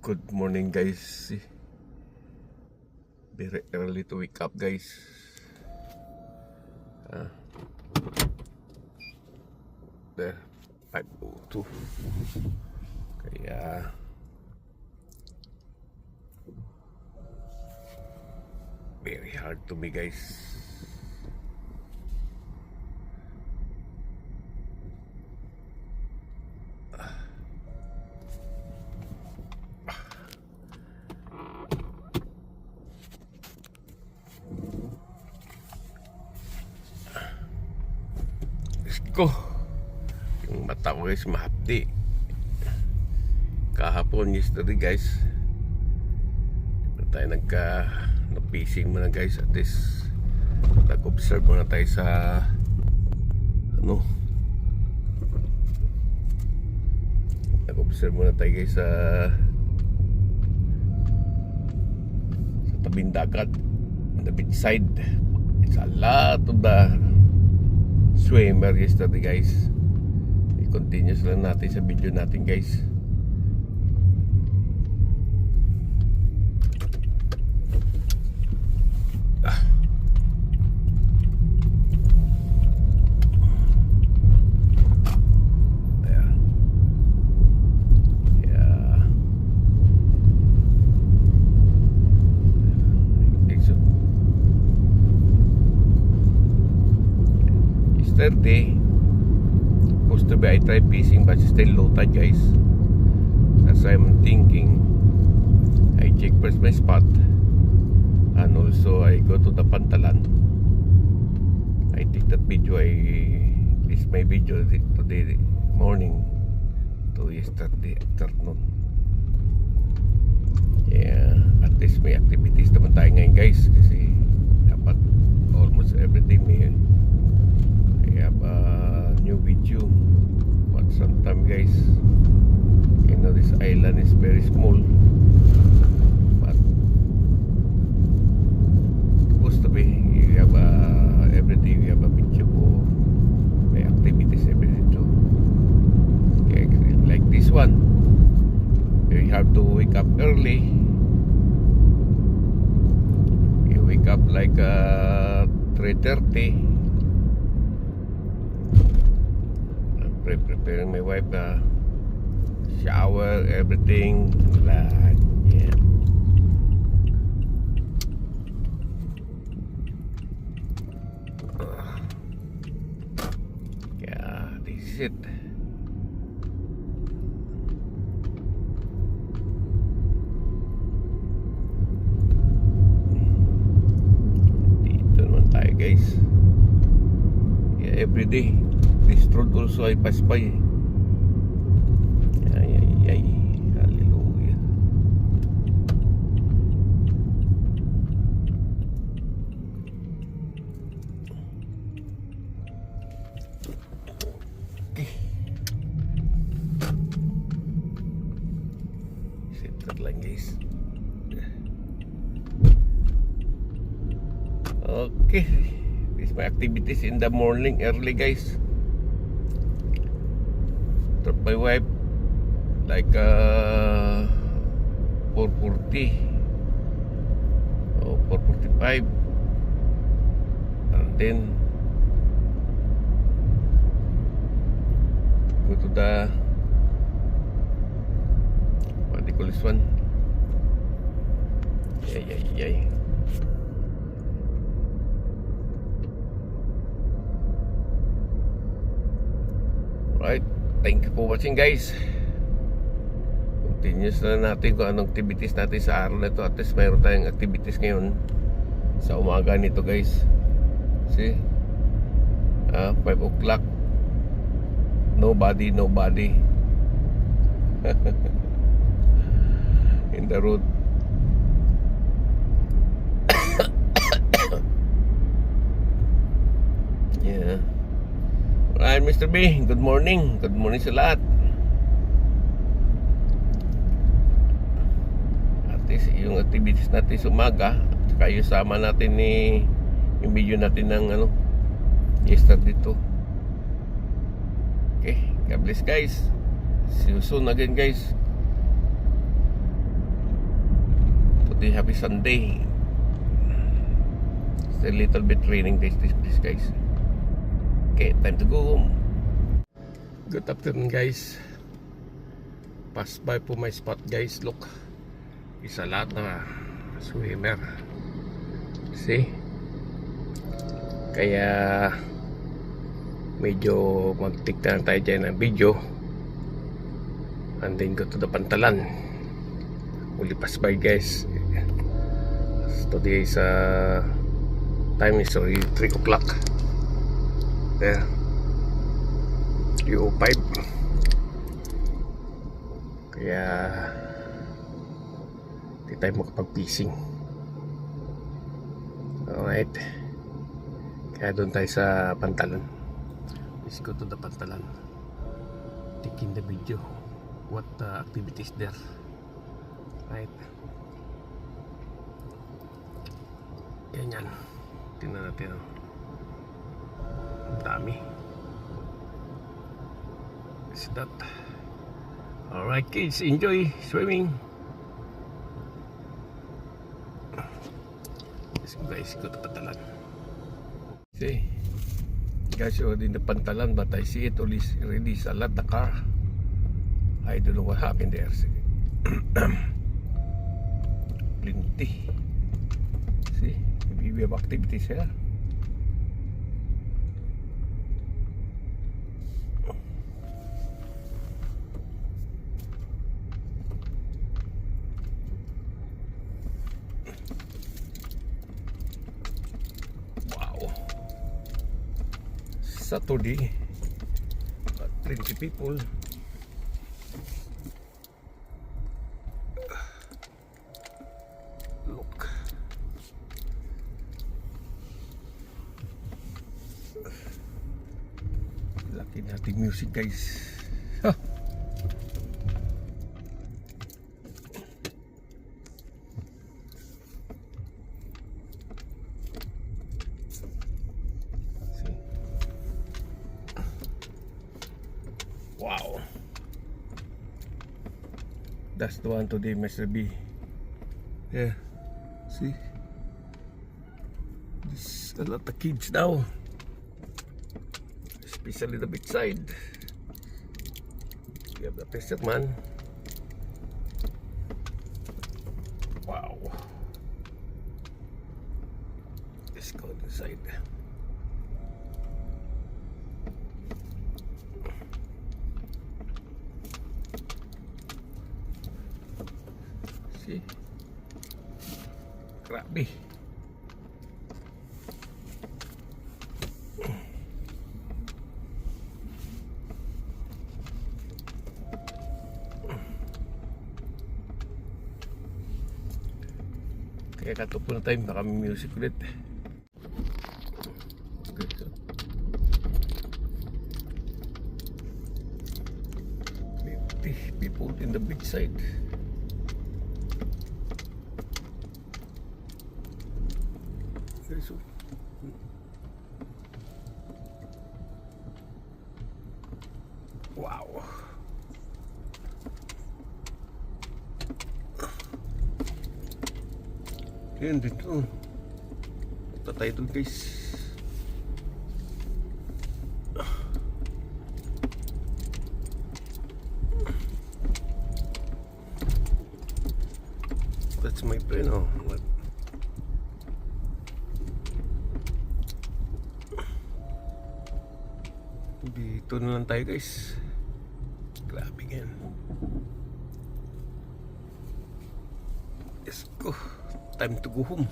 Good morning guys. Very early to wake up guys. There 5:02. Kaya very hard to me guys. Ko yung mata ko guys mahapdi kahapon yesterday guys. Tayo nag-pacing muna guys, at least nag-observe muna tayo sa nag-observe muna tayo guys sa tabing dagat, on the beach side. It's a lot of the swimmer yesterday guys. I-continuous lang natin sa video natin guys. Yesterday supposed to be I tried fishing but still low tide guys. As I'm thinking, I check first my spot and also I go to the Pantalan. I take that video, this my video today morning to yesterday afternoon. Yeah, at least may activities naman tayo ngayon guys, kasi dapat almost everyday may have a new video. But sometimes guys, you know, this island is very small, but supposed to be you have every day you have a video for may activities every day too. Okay, like this one, you have to wake up early. You wake up like 3:30. Preparing my wife, shower, everything, like, yeah. Yeah, this is it. Dito naman tayo guys. Yeah, every day. This road also I pass by. Ay, hallelujah. Okay. Set lang guys. Okay. This is my activities in the morning early guys. Drop my wife like 4:40 or 4:45, and then go to the what do you call this one? Yeah. Right. Thank you for watching guys. Continuous na natin kung anong activities natin sa araw na ito. At least mayroon tayong activities ngayon sa umaga nito guys. See? 5 o'clock. Nobody in the road. Yeah. Alright, Mr. B, good morning. Good morning sa lahat. At least yung activities natin sa umaga, saka yung sama natin yung video natin ng yesterday dito. Okay, God bless guys. See you soon again guys. today, happy Sunday. It's a little bit raining this guys. Okay, time to go home. Good afternoon guys. Pass by po my spot guys. Look, isa lahat na swimmer. See? Kaya medyo mag-take na tayo dyan ng video. And then go to the Pantalan. Uli pass by guys. Today is time is already 3 o'clock. There 3:05. Kaya di tayo makapag-fishing. Alright, kaya doon tayo sa Pantalan. Let's go to the Pantalan, taking the video what activities there. Right, yan. Tingnan natin. Ang dami. Is that? Alright kids, enjoy swimming. Let's go guys, go to Pantalan. See, guys, already in the Pantalan, but I see it already is a lot of car. I don't know what happened there. Plenty. See, maybe we have activities here. Saturday, got 20 people. Look, laki nating music guys. Huh. Wow, that's the one today, Mr. B. Yeah, see, there's a lot of kids now, especially the big side. We have the fisherman. Wow, let's go inside. See? Grabe. Kaya katupo na tayo, baka may music ulit. Okay, so 50 people in the big side. So, wow. Yan dito. Punta tayo doon guys. That's my friend. Oh, what? Dito na lang tayo guys. Grabe yan. Let's go. Time to go home.